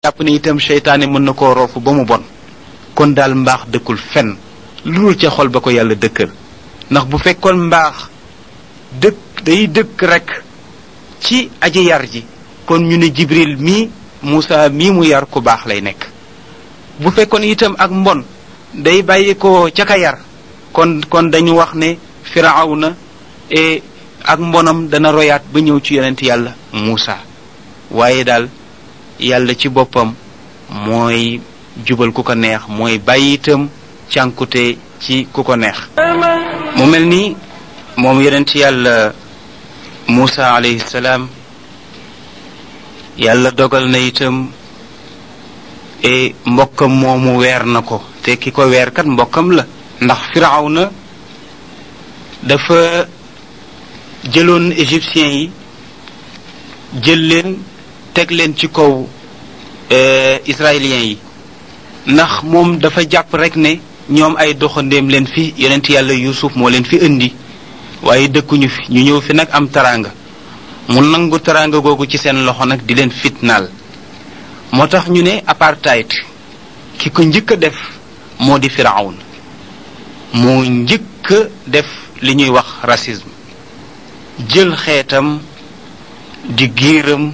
jàpp ne itam seytaane mën na koo roofu ba mu bon kon daal mbaax dëkkul fenn lu dul ca xol ba ko yàlla dëkkal ndax bu fekkoon mbaax day dëkk rek ci aji yar ji kon ñu ne Jibril mii Muusa mii mu yar ku baax lay nekk bu fekkoon itam ak mbon day bàyyi ko ca ka yar kon dañu wax ne Firawna ak mbonam dana royaat ba ñëw ci yonent yàlla Muusa waaye daal yàlla ci boppam mooy jubal ku ko neex mooy bàyyi itam cànkute ci ku ko neex mu mel ni moom yonent yàlla Muusa alayhi salaam yàlla dogal na itam mbokkam moomu weer na ko te ki ko weer kat mbokkam la ndax Firawna dafa jëloon égyptiens yi jël leen teg leen ci kaw israéliens yi ndax moom dafa jàpp rek ne ñoom ay doxandéem leen fi yonent yàlla Yuusuf moo leen fi indi waaye dëkkuñu fi ñu ñëw fi nag am taraanga mu nangu taraanga googu ci seen loxo nag di leen fitnaal moo tax ñu ne apartheid ki ko njëkk a def moo di Firawn moo njëkk a def li ñuy wax racisme jël xeetam di giiram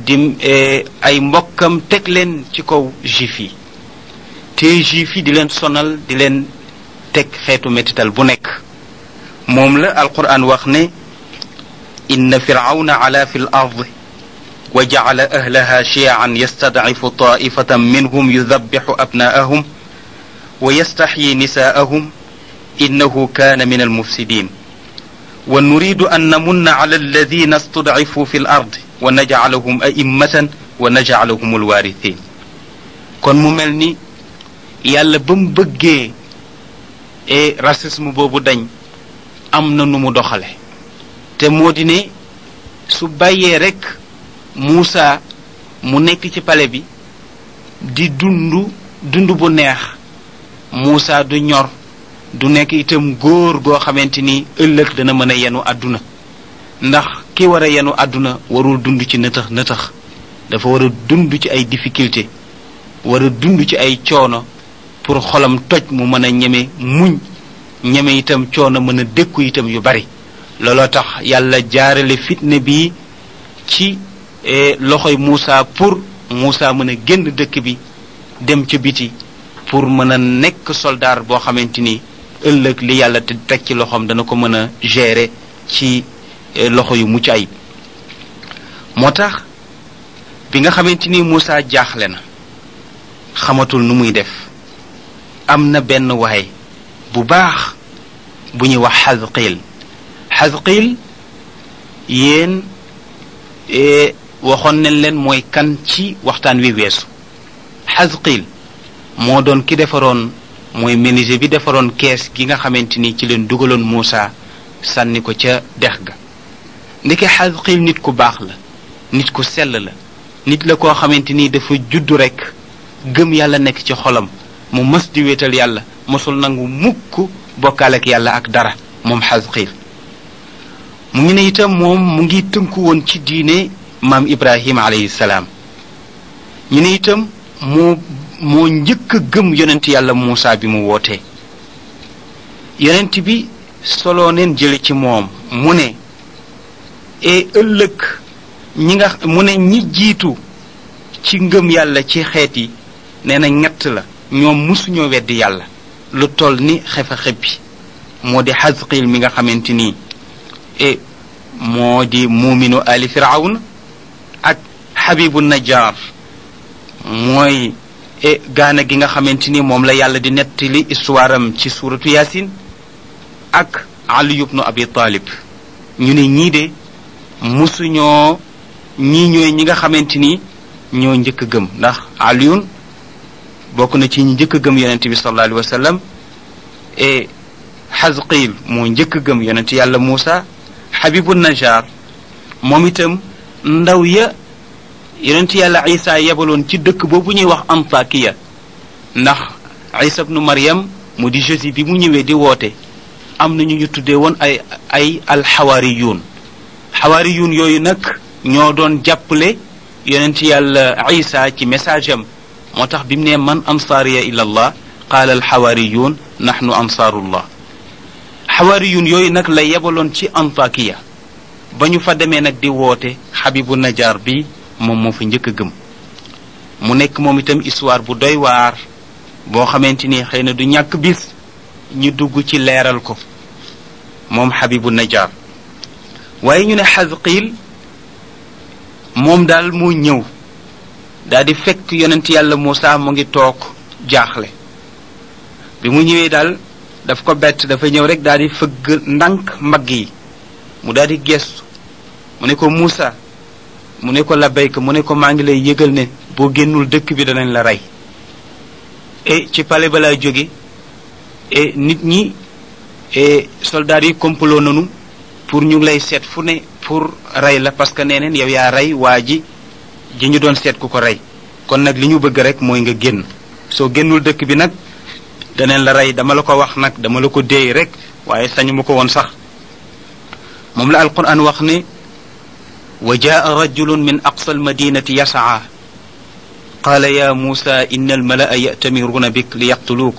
di ay mbokkam teg leen ci kaw juif yi te juif yi di leen sonal di leen teg xeetu mettital bu nekk moom la alquran wax ne inna firawna ala fi l ard wa jacala ahlaha chiyan yastadcifu taifatan minhum yudabixu abnaahum wa yastaxyi nisaahum innahu kaana min almufsidin wa nuridu an namunna ala alladina studcifu fi l ard wa najcalahum a'immatan wa najcalahum alwarithin kon mu mel ni yàlla ba mu bëggee racisme boobu dañ am na nu mu doxale te moo di ne su bàyyee rek Muusa mu nekk ci pale bi di dund bu neex Muusa du ñor du nekk itam góor goo xamante ni ëllëg dana mën a yenu àdduna ndax ki war a yenu àdduna warul dund ci nëtëx nëtëx dafa war a dund ci ay difficulté war a dund ci ay coono pour xolam toj mu mën a ñeme muñ ñeme itam coono mën a dékku itam yu bari looloo tax yàlla jaarale fitne bi ci loxoy Muusa pour Muusa mën a génn dëkk bi dem ca biti pour mën a nekk soldaar boo xamante ni ëllëg li yàlla te teg ci loxoom dana ko mën a gérer ci loxo yu mucc ayib moo tax bi nga xamante ni Muusa jaaxle na xamatul nu muy def am na benn waay bu baax bu ñuy wax Xasqiil yéen waxoon nañ leen mooy kan ci waxtaan wi weesu Xasqiil moo doon ki defaroon mooy menuisier bi defaroon kees gi nga xamante ni ci leen dugaloon Muusa sànni ko ca dex ga ndeke Xasqiil nit ku baax la nit ku sell la nit la koo xamante ni dafa juddu rekk gëm yàlla nekk ci xolam mu mës di wéetal yàlla mosul nangu mukk bokkaale ak yàlla ak dara moom Xasqiil mu ngi ne itam moom mu ngi tënku woon ci diine maam Ibrahima alayhi salaam ñu ne itam moo njëkk a gëm yonent yàlla Muusa bi mu wootee yonent bi soloo neen jële ci moom mu ne ëllëg ñi jiitu ci ngëm yàlla ci xeet yi nee na ñett la ñoom musuñoo weddi yàlla lu toll ni xefa xebbi moo di Xasqiil mi nga xamante ni moo di muuminu ali Firawna ak Xabibu Najjar mooy gaana gi nga xamante ni moom la yàlla di nettali histoire am ci suuratu Yaasin ak Ali ibnu Abi Talib ñu ne ñii de musuñoo ñii ñooy ñi nga xamante ni ñoo njëkk a gëm ndax Aliyun bokk na ci ñi njëkk a gëm yonent bi sallallahu alayhi wa sallam Xasqiil moo njëkk a gëm yonent yàlla Muusa Xabibu Najjar moom itam ndaw ya yonent yàlla Isa yebaloon ci dëkk boobu ñuy wax Antakiya ndax Isa ibnu Maryam mu di Jésus bi mu ñëwee di woote am na ñu tuddee woon ay alxawaariyuun xawaariyuun yooyu nag ñoo doon jàppale yonent yàlla isa ci message am moo tax bi mu ne man ansaariya ila allah qaala alxawaariyuun nahnu ansaarullah xawaariyuun yooyu nag la yebaloon ci Antakiya ba ñu fa demee nag di woote Habibu Najjar bi moom moo fa njëkk a gëm mu nekk moom itam histoire bu doy waar boo xamante ni xëy na du ñàkk bis ñu dugg ci leeral ko moom Habibu Najjar waaye ñu ne Xasqiil moom daal moo ñëw daal di fekk yonent yàlla Muusa mu ngi toog jaaxle bi mu ñëwee daal daf ko bett dafa ñëw rek daal di fëgg ndànk mbagg yi mu daal di gestu mu ne ko Muusa mu ne ko labbayka mu ne ko maa ngi lay yëgal ne boo génnul dëkk bi danañ la rey ci pale ba laa jóge nit ñi soldats yi complot nanu pour ñu ngi lay seet fu ne pour rey la parce que nee neen yow yaa rey waa ji ñu doon seet ku ko rey kon nag li ñu bëgg rek mooy nga génn soo génnul dëkk bi nag daneen la rey dama la ko wax nag dama la ko déey rek waaye sañu ma ko woon sax moom la alquran wax ne wa jaa rajulun min aqsa almadinati yasaa qaala ya muusa inna almalaa ya'tamiruuna bik li yaqtuluuk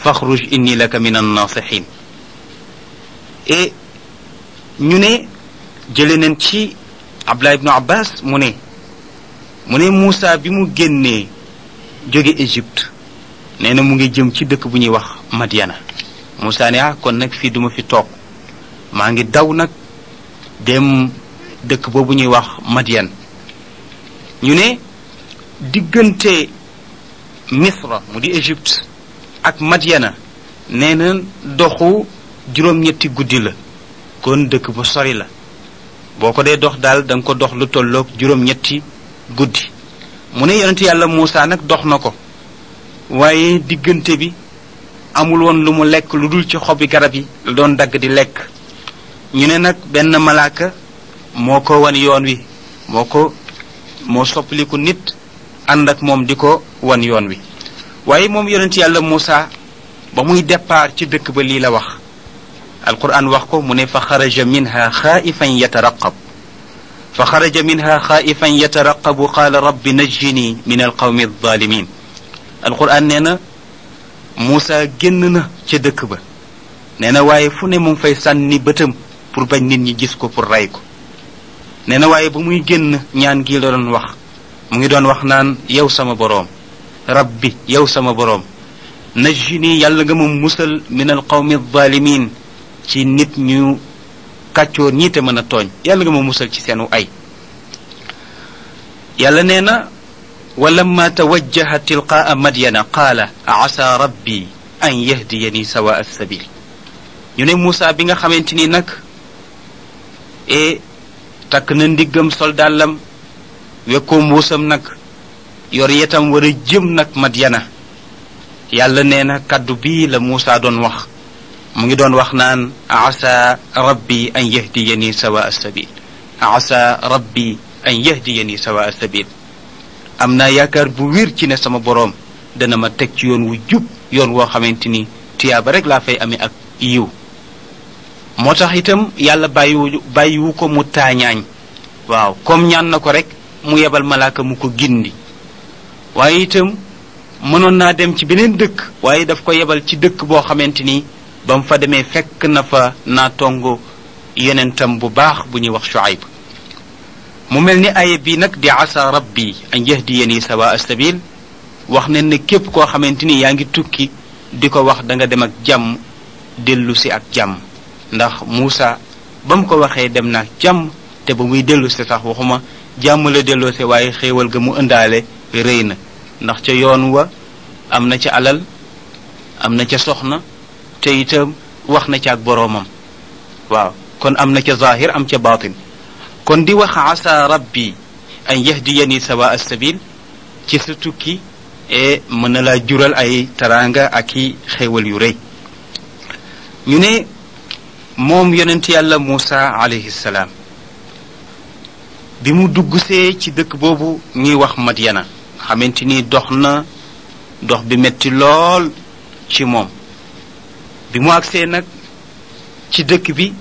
faxruj inni laka min annaasihin ñu ne jële nañ ci Abdullah ibnu Abbas mu ne Muusa bi mu génnee jóge Égypte nee na mu ngi jëm ci dëkk bu ñuy wax Madiana Muusa ne kon nag fii duma fi toog maa ngi daw nag dem dëkk boobu ñuy wax Madian ñu ne diggante Misra mu di Égypte ak Madiana nee na doxu juróom-ñetti guddi la kon dëkk bu sori la boo ko dee dox daal da nga ko dox lu tolloog juróom-ñetti guddi mu ne yonent yàlla Muusa nag dox na ko waaye diggante bi amul woon lu mu lekk lu dul ci xobi garab yi la doon dagg di lekk ñu ne nag benn malaaka moo ko wan yoon wi moo soppaliku nit ànd ak moom di ko wan yoon wi waaye moom yonent yàlla Muusa ba muy départ ci dëkk ba lii la wax alquran wax ko mu ne fa xaraja minha xaaifan yataraqabu qaala rabbi najjini min alqawmi alzalimin alquran nee na Muusa génn na ca dëkk ba nee na waaye fu ne mu ngi fay sànni bëtam pour bañ nit ñi gis ko pour rey ko nee na waaye ba muy génn ñaan gi la doon wax mu ngi doon wax naan yow sama boroom rabbi yow sama boroom najjini yàlla nga ma musal min alqawmi alzalimin ci nit ñu kàccoor ñi te mën a tooñ yàlla nga ma musal ci seenu ay yàlla nee na walamma tawajjaha tilqaa madyana qaala asa rabbi an yahdiyani sawa alsabil ñu ne Muusa bi nga xamante ni nag takk na ndiggam soldaalam wekkoo mbuusam nag yor yetam war a jëm nag Madyana yàlla nee na kaddu bii la Muusa doon wax mu ngi doon wax naan asa rabbi an yahdiyani sawa alsabil asa rabbi an yahdiyani sawa alsabil am naa yaakaar bu wér ci ne sama boroom dana ma teg ci yoon wu jub yoon woo xamante ni tiyaaba rek laa fay amee ak yiw moo tax itam yàlla bàyyiwu ko mu taañaañ waaw comme ñaan na ko rek mu yebal malaaka mu ko gindi waaye itam mënoon naa dem ci beneen dëkk waaye daf ko yebal ci dëkk boo xamante ni ba mu fa demee fekk na fa naatongo yonentam bu baax bu ñuy wax Shuayb mu mel ni aaya bii nag di asa rabbi an yahdiyani sawa asabil wax ne ne képp koo xamante ni yaa ngi tukki di ko wax da nga dem ak jàmm dellu si ak jàmm ndax Muusa ba mu ko waxee dem na jàmm te ba muy dellu si sax waxuma jàmm la delloo si waaye xéewal ga mu ëndaale rëy na ndax ca yoon wa am na ca alal am na ca soxna te itam wax na ca ak boroomam waaw kon am na ca zahir am ca baatin kon di wax asa rabbi an yahdiyani sawa as-sabil ci sa tukki mën na laa jural ay taraanga ak i xéewal yu rëy ñu ne moom yonent yàlla Muusa alayhi salaam bi mu duggsee ci dëkk boobu ñuy wax Madyana xamante ni dox na dox bi metti lool ci moom bi mu agsee nag ci dëkk bi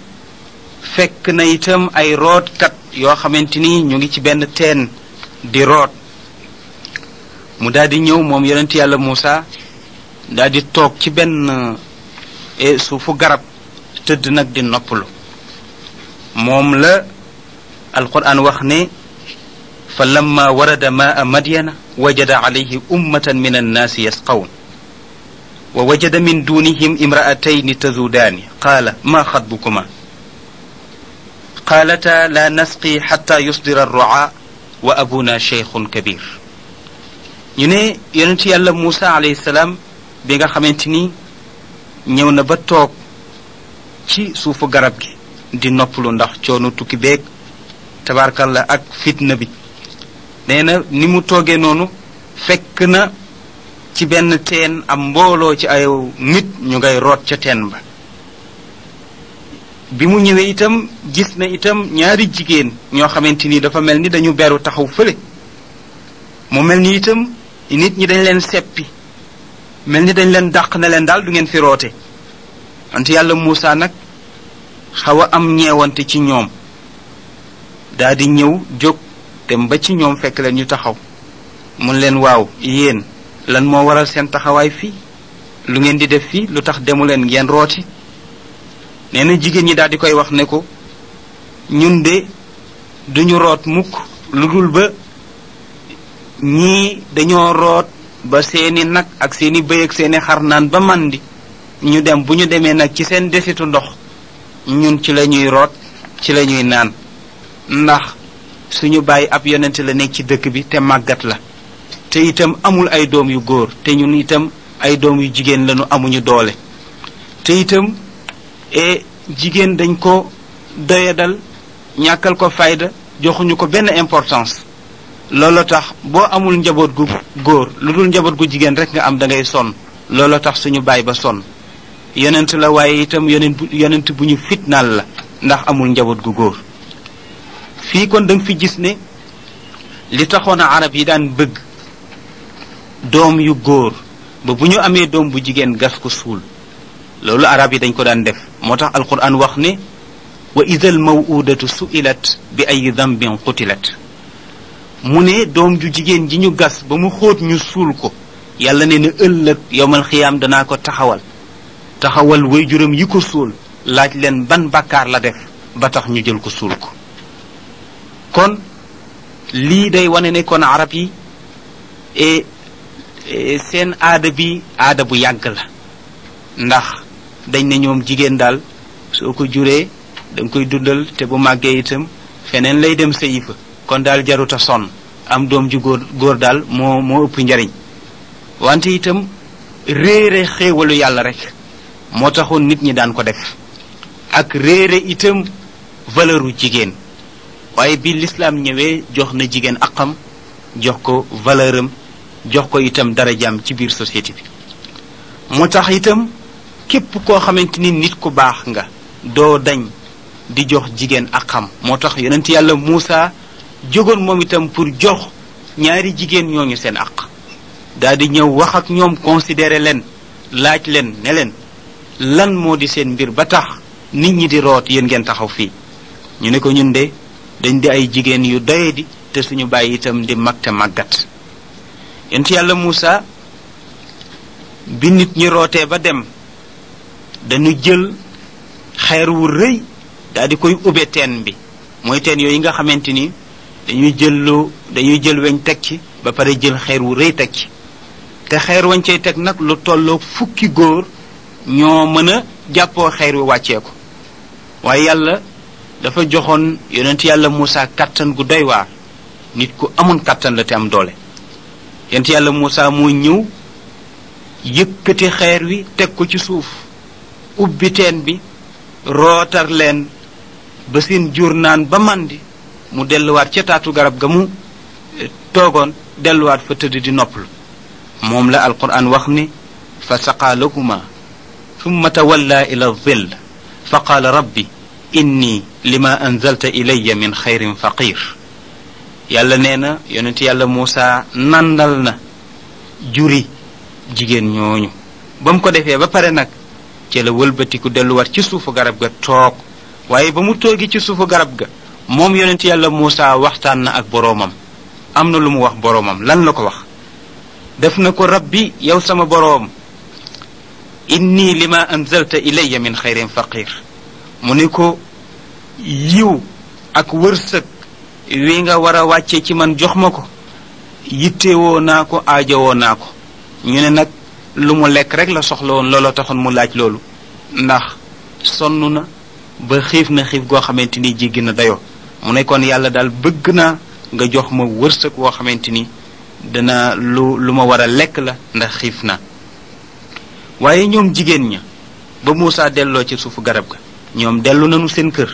fekk na itam ay rootkat yoo xamante ni ñu ngi ci benn teen di root mu daal di ñëw moom yonent yàlla Muusa daal di toog ci benn suufu garab tëdd nag di noppalu moom la alquran wax ne fa lamma warada maa madyana wajada alayhi ummatan min annaasi yasqawun wa wajada min dunihim imra'atayni tazudaani qaala ma xatbukuma qaalata la nasqi xatta yusdira arru'a wa abuna cheikhun kabir ñu ne yonent yàlla Muusa alayhi salaam bi nga xamante ni ñëw na ba toog ci suufu garab gi di noppalu ndax coono tukki beeg tabaarkalla ak fitna bi nee na ni mu toogee noonu fekk na ci benn teen am mbooloo ci ay nit ñu ngay root ca teen ba bi mu ñëwee itam gis na itam ñaari jigéen ñoo xamante ni dafa mel ni dañu beru taxaw fële mu mel ni itam nit ñi dañ leen seppi mel ni dañ leen dàq ne leen daal du ngeen fi roote wante yàlla Muusa nag xaw a am ñeewante ci ñoom daa di ñëw jóg dem ba ci ñoom fekk leen ñu taxaw mun leen waaw yéen lan moo waral seen taxawaay fii lu ngeen di def fii lu tax demu leen ngeen rooti nee na jigéen ñi daal di koy wax ne ko ñun de duñu root mukk lu dul ba ñii dañoo root ba seeni nag ak seeni bëy ak seeni xar naan ba màndi ñu dem bu ñu demee nag ci seen desitu ndox ñun ci la ñuy root ci la ñuy naan ndax suñu bàyyi ab yonent la nekk ci dëkk bi te màggat la te itam amul ay doom yu góor te ñun itam ay doom yu jigéen lañu amuñu doole te itam jigéen dañ ko doyadal ñàkkal ko fayda joxuñu ko benn importance loolu tax boo amul njaboot gu góor lu dul njaboot gu jigéen rek nga am da ngay sonn loolu tax suñu baay ba sonn yonent la waaye itam yonent bu ñu fitnaal la ndax amul njaboot gu góor fii kon da nga fi gis ne li taxoon a arab yi daan bëgg doom yu góor ba bu ñu amee doom bu jigéen gas ko suul loolu arab yi dañ ko daan def moo tax alquran wax ne wa idal mawudatu su'ilat bi ay dambin qutilat mu ne doom ju jigéen ji ñu gas ba mu xóot ñu suul ko yàlla ne na ëllëg yowmal xiyaam danaa ko taxawal waajuram yi ko suul laaj leen ban bàkkaar la def ba tax ñu jël ko suul ko kon lii day wane ne kon arab yi seen aada bi aada bu yàgg la ndax dañ ne ñoom jigéen daal soo ko juree da nga koy dundal te bu màggee itam feneen lay dem sëyi fa kon daal jaruta sonn am doom ju góor daal moo ëpp njariñ wante itam réere xéewalu yàlla rek moo taxoon nit ñi daan ko def ak réere itam valeuru jigéen waaye bi lislaam ñëwee jox na jigéen aqam jox ko valeuram jox ko itam darajaam ci biir société bi moo tax itam képp koo xamante ni nit ku baax nga doo dañ di jox jigéen aqam moo tax yonent yàlla Muusa jógoon moom itam pour jox ñaari jigéen ñooñu seen aq daal di ñëw wax ak ñoom considéré leen laaj leen ne leen lan moo di seen mbir ba tax nit ñi di root yéen ngeen taxaw fii ñu ne ko ñun de dañ di ay jigéen yu doye di te suñu bàyyi itam di mag te màggat yonent yàlla Muusa bi nit ñi rootee ba dem dañu jël xeer wu rëy daal di koy ubbe teen bi mooy teen yooyu nga xamante ni dañuy jël weñ teg ci ba pare jël xeer wu rëy teg ci te xeer wañ cay teg nag lu tolloo fukki góor ñoo mën a jàppoo xeer wi wàccee ko waaye yàlla dafa joxoon yonent yàlla Muusa kàttan gu doy waar nit ku amoon kàttan la te am doole yonent yàlla Muusa moo ñëw yëkkati xeer wi teg ko ci suuf ubbi teen bi rootar leen ba seen jur naan ba màndi mu delluwaat ca taatu garab ga mu toogoon delluwaat fa tëdd di noppalu moom la alquran wax ni fa saqaa lahuma thumma tawalla ila dhill fa qaala rabbi inni lima anzalta ilayya min xayrin faqir yàlla nee na yonent yàlla Muusa nandal na juri jigéen ñooñu ba mu ko defee ba pare nag ci la wëlbatiku delluwaat ci suufu garab ga toog waaye ba mu toogi ci suufu garab ga moom yonent yàlla Muusa waxtaan na ak boroomam am na lu mu wax boroomam. lan la ko wax? def na ko rabbi yow sama boroom inni lima anzalta ilayya min xayrin faqir. mu ne ko yiw ak wërsëg wi nga war a wàcce ci man jox ma ko yittewoo naa ko aajowoo naa ko. ñu ne nag lu mu lekk rek la soxla woon, looloo taxoon mu laaj loolu, ndax sonn na ba xiif na xiif goo xamante ni jéggi na dayoo. mu ne kon yàlla daal bëgg naa nga jox ma wërsëg woo xamante ni dana lu ma war a lekk la ndax xiif na. waaye ñoom jigéen ña ba Muusaa delloo ci suufu garab ga, ñoom dellu nañu seen kër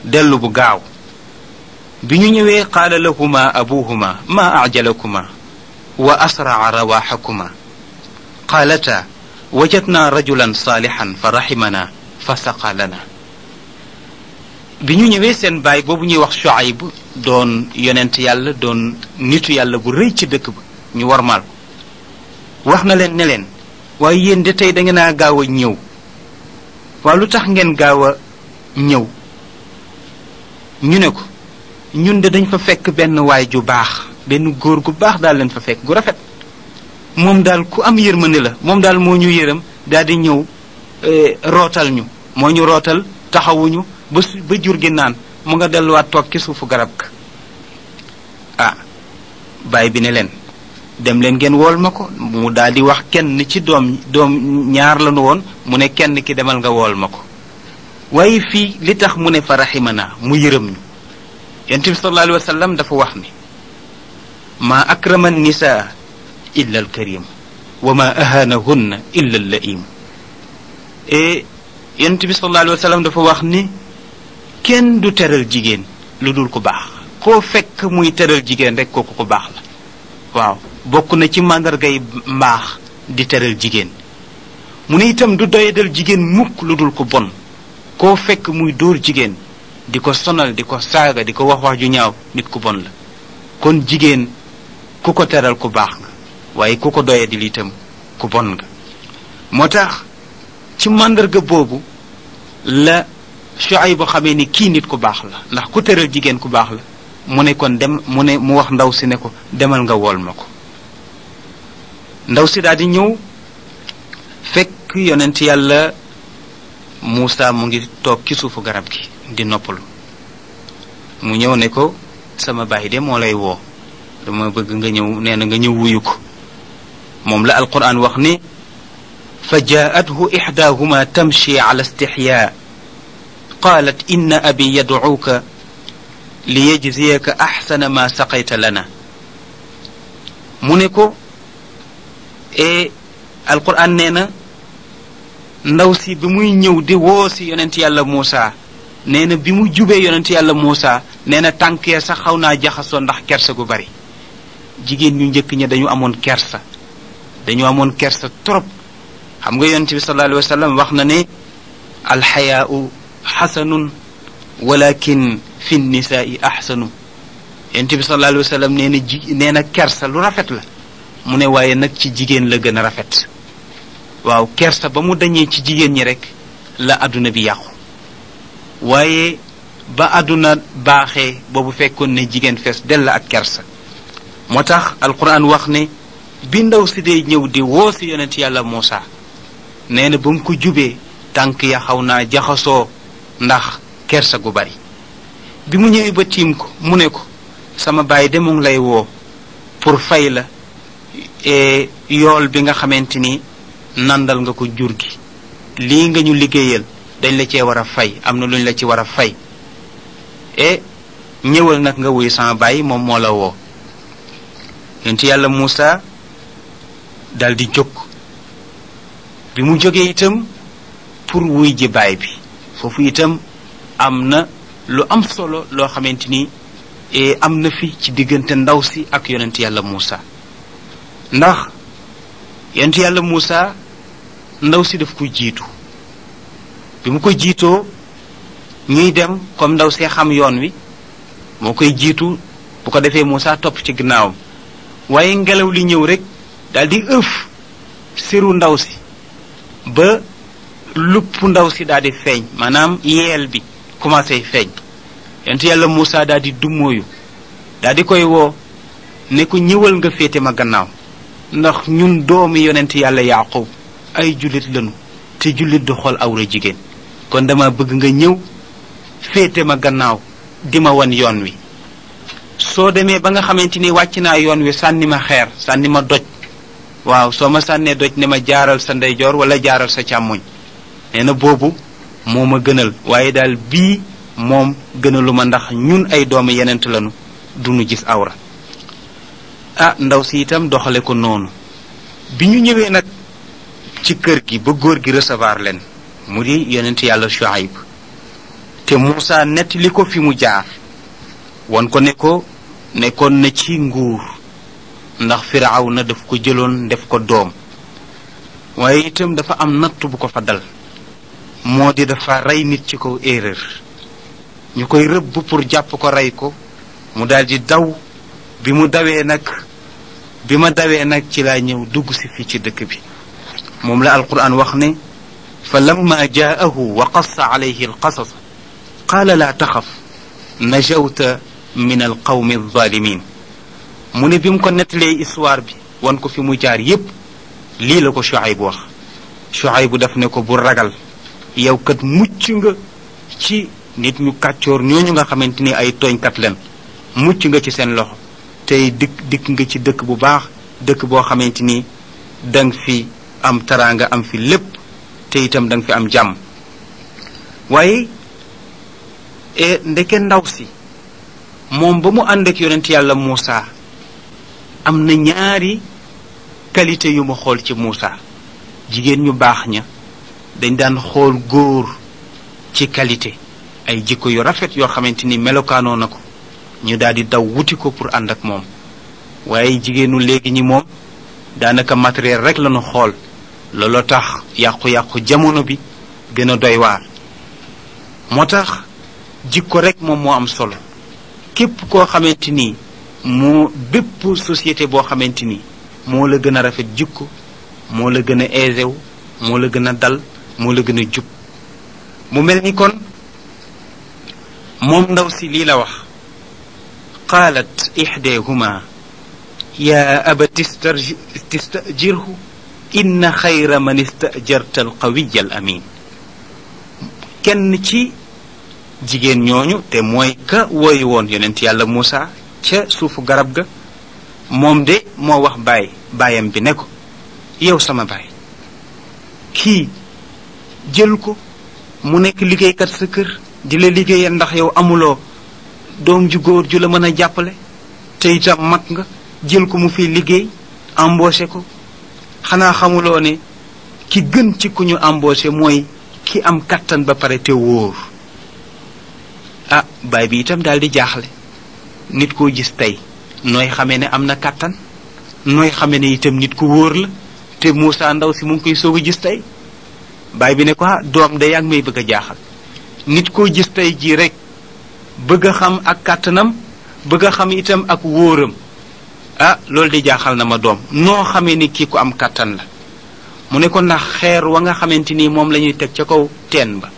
dellu bu gaaw. bi ñu ñëwee qaala lahuma abuhuma ma ajalakuma wa asraa rawaxakuma qaalata wajadna rajulan saalixan fa raximana fa saqa lana. bi ñu ñëwee seen baay boobu ñuy wax Shuayb doon yonent yàlla, doon nitu yàlla bu rëy ci dëkk ba, ñu warmaal ko, wax na leen ne leen waaye yéen de tey da ngeen a gaaw a ñëw. waaw lu tax ngeen gaaw a ñëw? ñu ne ko ñun de dañ fa fekk benn waay ju baax, benn góor gu baax daal leen fa fekk gu rafet, moom daal ku am yërmande la, moom daal moo ñu yërëm daal di ñëw rootal ñu, moo ñu rootal taxawuñu ba jur gi naan, mu nga delluwaat toog ci suufu garab ga. ah baay bi ne leen dem leen ngeen wool ma ko. mu daal di wax kenn ci doom ñaar la nu woon, mu ne kenn ki demal nga wool ma ko. waaye fii li tax mu ne fa raximana mu yërëm ñu, yonent bi sallallahu alayhi wa sallam dafa wax ni ma akrama nisaa illa alkarim wa ma ahanahunna illa allaim. yonent bi sallallahu alayhi wa sallam dafa wax ni kenn du teral jigéen lu dul ku baax. koo fekk muy teral jigéen rek kooku ku baax la. waaw bokk na ci màndargay mbaax di teral jigéen. mu ne itam du doyadal jigéen mukk lu dul ku bon. koo fekk muy dóor jigéen di ko sonal di ko saaga di ko wax ju ñaaw, nit ku bon la. kon jigéen ku ko teral ku baax nga, waaye ku ko doyadil itam ku bon nga. moo tax ci màndarga boobu la Shuayb xamee ni kii nit ku baax la, ndax ku teral jigéen ku baax la. mu ne kon mu wax ndaw si ne ko demal nga wool ma ko. ndaw si daal di ñëw fekk yonent yàlla Muusaa mu ngi toog ci suufu garab gi di noppalu. mu ñëw ne ko sama baay de moo lay woo, dama bëgg nga ñëw, nee na nga ñëw wuyu ko. moom la alquran wax ni fa jaathu ixdaahuma tamshi ala istixyaa qaalat inna abi yadcuuka li yajziyaka axsana ma saqayta lana. mu ne ko alquran nee na ndaw si bi muy ñëw di woo si yonent yàlla Muusaa, nee na bi mu jubee yonent yàlla Muusaa, nee na tànk ya sax xaw naa jaxasoo ndax kersa gu bari. jigéen ñu njëkk ña dañu amoon kersa trop. xam nga yonent bi sallallahu alayhi wa sallam wax na ne alxayaau xasanun walakin fi nisaai axsanu. yonent bi sallallahu alayhi wa sallam nee na kersa lu rafet la, mu ne waaye nag ci jigéen la gën a rafet. waaw kersa ba mu dañee ci jigéen ñi rek la àdduna bi yàqu, waaye ba àdduna baaxee boobu fekkoon ne jigéen fees dell ak kersa. moo tax alquran wax ne bi ndaw si dee ñëw di woo si yonent yàlla Muusaa, nee na ba mu ko jubee tànk ya xaw naa jaxasoo ndax kersa gu bari. bi mu ñëwee ba tiim ko mu ne ko sama baay de mu ngi lay woo pour fay la yool bi nga xamante ni nandal nga ko jur gi. lii nga ñu liggéeyal dañ la cee war a fay, am na luñ la ci war a fay. ñëwal nag nga wuy sama baay, moom moo la woo. yonent yàlla Muusaa dal di jóg. bi mu jógee itam pour wuy ji baay bi, foofu itam am na lu am solo loo xamante ni am na fi ci diggante ndaw si ak yonent yàlla Muusaa. ndax yonent yàlla Muusaa ndaw si daf ko jiitu. bi mu ko jiitoo ñuy dem comme ndaw see xam yoon wi moo koy jiitu, bu ko defee Muusaa topp ci ginnaawam. waaye ngelaw li ñëw rek daal di ëf siru ndaw si ba lupp ndaw si daal di feeñ, maanaam yeel bi commencé feeñ. yonent yàlla Muusaa daal di dummóoyu, daal di koy woo ne ko ñëwal nga féete ma gannaaw ndax ñun doomi yonent yàlla Yaaqub ay jullit lañu te jullit du xool awra jigéen kon dama bëgg nga ñëw féete ma gannaaw di ma wan yoon wi soo demee ba nga xamante ni wàcc naa yoon wi sànni ma xeer sànni ma doj waaw soo ma sànnee doj ne ma jaaral sa ndeyjoor wala jaaral sa càmmoñ nee na boobu moo ma gënal waaye daal bii moom gënalu ma ndax ñun ay doomu yenent lañu duñu gis awra ndaw si itam doxale ko noonu bi ñu ñëwee nag ci kër gi ba góor gi recevoir leen mu di yonent yàlla Shuayb te Muusa nettali ko fi mu jaar won ko ne ko nekkoon na ci nguur ndax Firawna daf ko jëloon def ko doom waaye itam dafa am natt bu ko fa dal moo di dafa rey nit ci kaw erreur ñu koy rëbb pour jàpp ko rey ko mu daldi daw bi ma dawee nag ci laa ñëw dugg si fii ci dëkk bi moom la alquran wax ne fa lamma jaahu wa qassa alayhi alqasas qaala laa taxaf najawta min alqawmi alzalimin mu ne bi mu ko nettalee histoire bi wan ko fi mu jaar yépp lii la ko Shuayb wax Shuayb daf ne ko bu ragal yow kat mucc nga ci nit ñu kàccoor ñooñu nga xamante ni ay tooñkat leen mucc nga ci seen loxo tey dikk nga ci dëkk bu baax dëkk boo xamante ni danga fi am taraanga am fi lépp te itam danga fi am jàmm waaye ndeke ndaw si moom ba mu ànd ak yonent yàlla Muusa am na ñaari qualité yu ma xool ci Muusa jigéen ñu baax ña dañ daan xool góor ci qualité ay jikko yu rafet yoo xamante ni melokaanoo na ko ñu daal di daw wuti ko pour ànd ak moom waaye jigéenu léegi ñi moom daanaka matériel rek lañu xool looloo tax yàqu-yàqu jamono bi gën a doy waar moo tax jikko rek moom moo am solo képp koo xamante ni moo bépp société boo xamante ni moo la gën a rafet jikko moo la gën a aisé wu moo la gën a dal moo la gën a jub mu mel ni kon moom ndaw si lii la wax qaalat ixdeehuma yaa abati istajirhu inna xayra man istajarta alqawiya al amin kenn ci jigéen ñooñu te mooy ka wooyu woon yonent yàlla Muusa ca suufu garab ga moom de moo wax baayam bi ne ko yow sama baay kii jël ko mu nekk liggéeykat sa kër di la liggéeyal ndax yow amuloo doom ju góor ju la mën a jàppale te itam mag nga jël ko mu fi liggéey embauché ko xanaa xamuloo ne ki gën ci ku ñu embauché mooy ki am kattan ba pare te wóor baay bi itam daal di jaaxle nit koo gis tey nooy xamee ne am na kattan nooy xamee ne itam nit ku wóor la te Muusa ndaw si mu ngi koy soog a gis tey baay bi ne ko doom de yaa ngi may bëgg a jaaxal nit koo gis tey jii rek bëgg a xam ak kàttanam bëgg a xam itam ak wóoram loolu de jaaxal na ma doom noo xamee ni kii ku am kàttan la mu ne ko ndax xeer wa nga xamante ni moom la ñuy teg ca kaw teen ba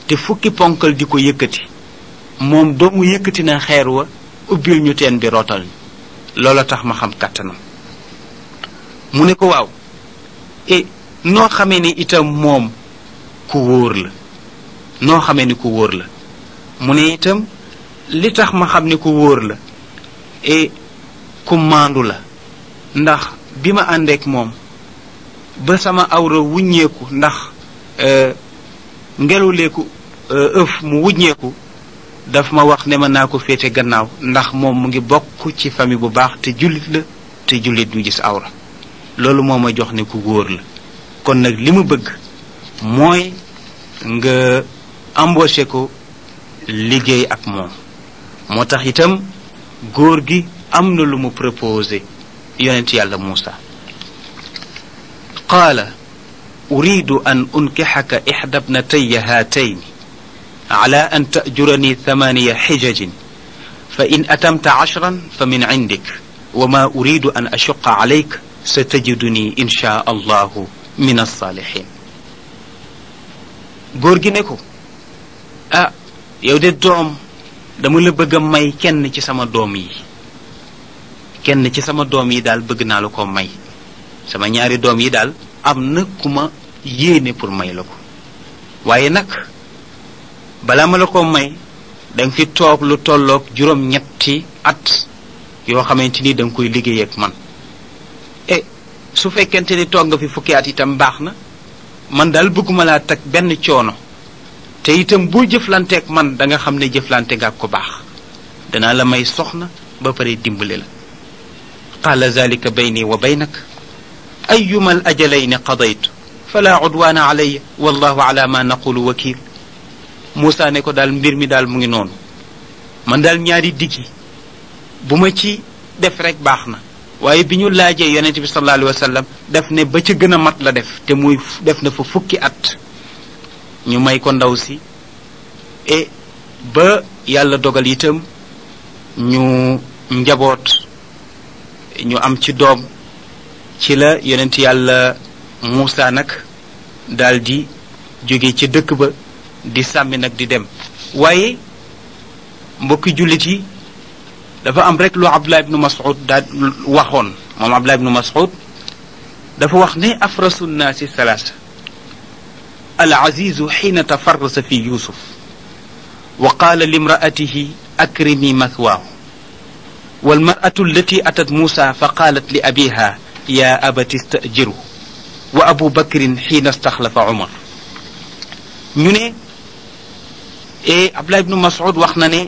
te fukki ponkal di ko yëkkati moom doomu yëkkati na xeer wa ubbil ñu teen bi rootal loola tax ma xam kàttanam mu ne ko waaw noo xamee ni itam moom ku wóor la noo xamee ni ku wóor la mu ne itam li tax ma xam ne ku wóor la ku maandu la ndax bi ma àndeek moom ba sama awra wuññeeku ndax ngeluleeku ëf mu wuññeeku daf ma wax ne ma naa ko féete gannaaw ndax moom mu ngi bokk ci famille bu baax te jullit la te jullit du gis awra loolu moo ma jox ne ku wóor la kon nag li mu bëgg mooy nga embauché ko liggéey ak moom moo tax itam góor gi am na lu mu proposé yonent yàlla Muusa qaala uridu an unkixaka ixda bnataya haatayni ala an ta'jurani 8 xijajin fa in atamta 10 fa min cindik wa ma uridu an ashuqa calayk satajiduni insha allahu min alsaalixin góor gi ne ko yow de doom dama la bëgg a may kenn ci sama doom yi kenn ci sama doom yi daal bëgg naa la ko may sama ñaari doom yi daal am na ku ma yéene pour may la ko waaye nag balaa ma la ko may danga fi toog lu tolloog juróom-ñetti at yoo xamante ni danga koy liggéey ak man su fekkente ni toog nga fi fukki at itam baax na man daal bëgguma laa teg benn coono te itam boo jëflanteek man da nga xam ne jëflante nga ak ko baax danaa la may soxna ba pare dimbale la qaala zalika bayni wa baynak ayuma al ajalayni qadaytu fala udwaana alayya wallahu ala ma naqulu wakil Muusa ne ko daal mbir mi daal mu ngi noonu man daal ñaari diggi bu ma ci def rek baax na waaye bi ñu laajee yonent bi sallallahu alayhi wa sallam def ne ba ca gën a mat la def te muy def na fa fukki at ñu may ko ndaw si ba yàlla dogal itam ñu njaboot ñu am ci doom ci la yonent yàlla Muusa nag daal di jóge ci dëkk ba di sàmmi nag di dem waaye mbokki jullit yi dafa am rek lu Abdullah ibnu Mas'ud daal waxoon moom Abdullah ibnu Mas'ud dafa wax ne afrasu nnaasi salaasa al azizu xiina tafarrasa fi yusuf wa qaala limraatihi akrimi mathwaahu walmaratu allati atat Muusa fa qaalat li abiha ya abati stajiru wa abu bakrin xiina staxlafa Umar ñu ne Abdullah ibnu Mas'ud wax na ne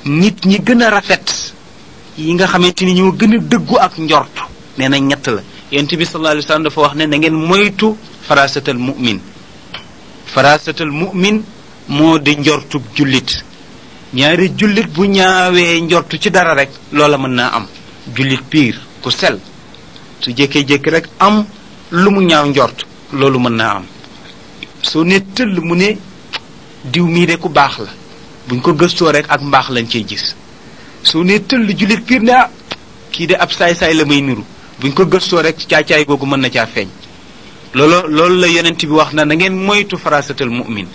nit ñi gën a rafet yi nga xamante ni ñoo gën a dëggu ak njort nee na ñett la yonent bi sallallahu alayhi wa sallam dafa wax ne na ngeen moytu farasatal mu'min moo di njortub jullit ñaari jullit bu ñaawee njortu ci dara rek loola mën naa am jullit piir ku sel su jékkee-jékki rek am lu mu ñaaw njort loolu mën naa am soo ne tëll mu ne diw mii de ku baax la buñ ko gëstoo rek ak mbaax lañ cey gis soo ne tëll jullit piir ne kii de ab saay-saay la may niru buñ ko gëstoo rek caacaay googu mën na caa feeñ loolu la yonent bi wax na ngeen moytu farasatal mu'min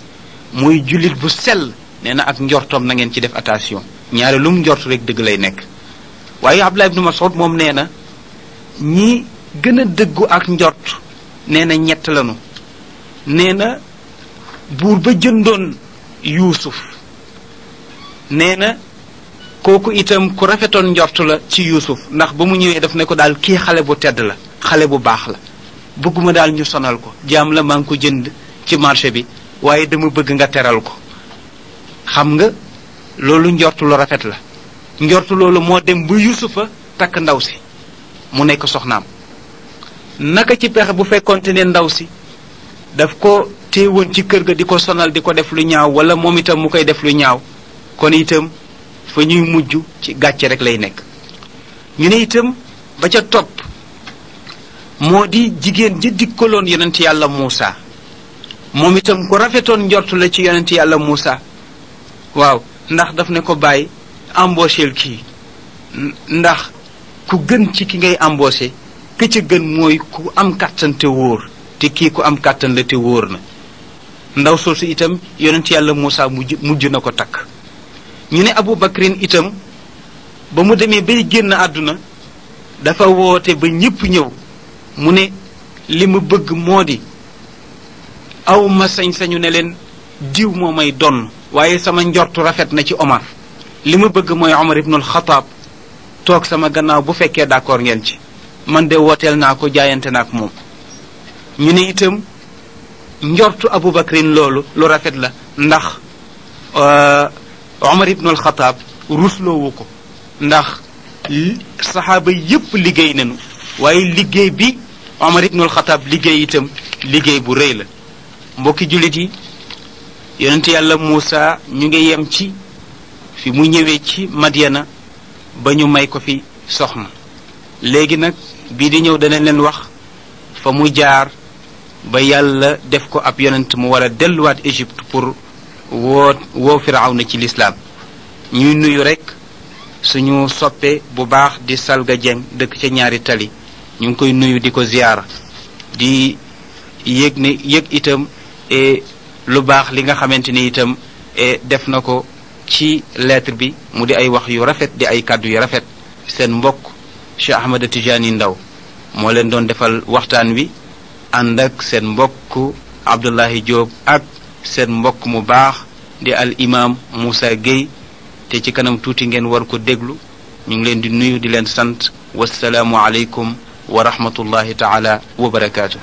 muy jullit bu sell nee na ak njortoom na ngeen ci def attention ñaare lu mu njort rek dëgg lay nekk waaye Abdullah ibnu Mas'ud moom nee na ñi gën a dëggu ak njort nee na ñett lanu nee na buur ba jëndoon Yuusuf nee na kooku itam ku rafetoon njort la ci Yuusuf ndax ba mu ñëwee daf ne ko daal kii xale bu tedd la xale bu baax la bëgguma daal ñu sonal ko jaam la maa ngi ko jënd ci marché bi waaye dama bëgg nga teral ko xam nga loolu njort lu rafet la njort loolu moo dem ba Yuusufa takk ndaw si mu nekk soxnaam naka ci pexe bu fekkonte ne ndaw si daf ko téewoon ci kër ga di ko sonal di ko def lu ñaaw wala moom itam mu koy def lu ñaaw kon itam fa ñuy mujj ci gàcce rek lay nekk ñu ne itam ba ca topp moo di jigéen ji dikkaloon yonent yàlla Muusa moom itam ku rafetoon njort la ci yonent yàlla Muusa waaw ndax daf ne ko bàyyi embaucheel kii ndax ku gën ci ki ngay embauché ki ca gën mooy ku am kàttan te wóor te kii ku am kàttan la te wóor na ndaw soosu itam yonent yàlla Muusa mujj na ko takk ñu ne Abu Bakrin itam ba mu demee bay génn àdduna dafa woote ba ñépp ñëw mu ne li ma bëgg moo di aw ma sañ-sañu ne leen diw moo may donn waaye sama njortu rafet na ci Omar li ma bëgg mooy Omar ibnul Xataab toog sama gannaaw bu fekkee d'accord ngeen ci man de wooteel naa ko jaayante naa ak moom ñu ne itam njortu Abu Bakrin loolu lu rafet la ndax Omar ibnul Xataab rusloowu ko ndax saxaaba yépp liggéey nañu waaye liggéey bi Omar ibnul Xataab liggéey itam liggéey bu rëy la mbokki jullit yi yonent yàlla Muusa ñu ngi yem ci fi mu ñëwee ci Madyana ba ñu may ko fi soxna léegi nag bii di ñëw danañ leen wax fa mu jaar ba yàlla def ko ab yonent mu war a delluwaat Égypte pour woo Firawna ci lislaam ñuy nuyu rekk suñu soppe bu baax di Salga Dieng dëkk ca ñaari tali ñu ngi koy nuyu di ko ziyaara di yëg itam lu baax li nga xamante ni itam def na ko ci lettre bi mu di ay wax yu rafet di ay kàddu yu rafet seen mbokk Cheikh Ahmed Tidiane Ndaw moo leen doon defal waxtaan wi ànd ak seen mbokk Abdullahi Diop ak seen mbokk mu baax di al imam Moussa Gueye te ci kanam tuuti ngeen war ko déglu ñu ngi leen di nuyu di leen sant wassalaamu aleykum wa rahmatullahi taala wa barakaatu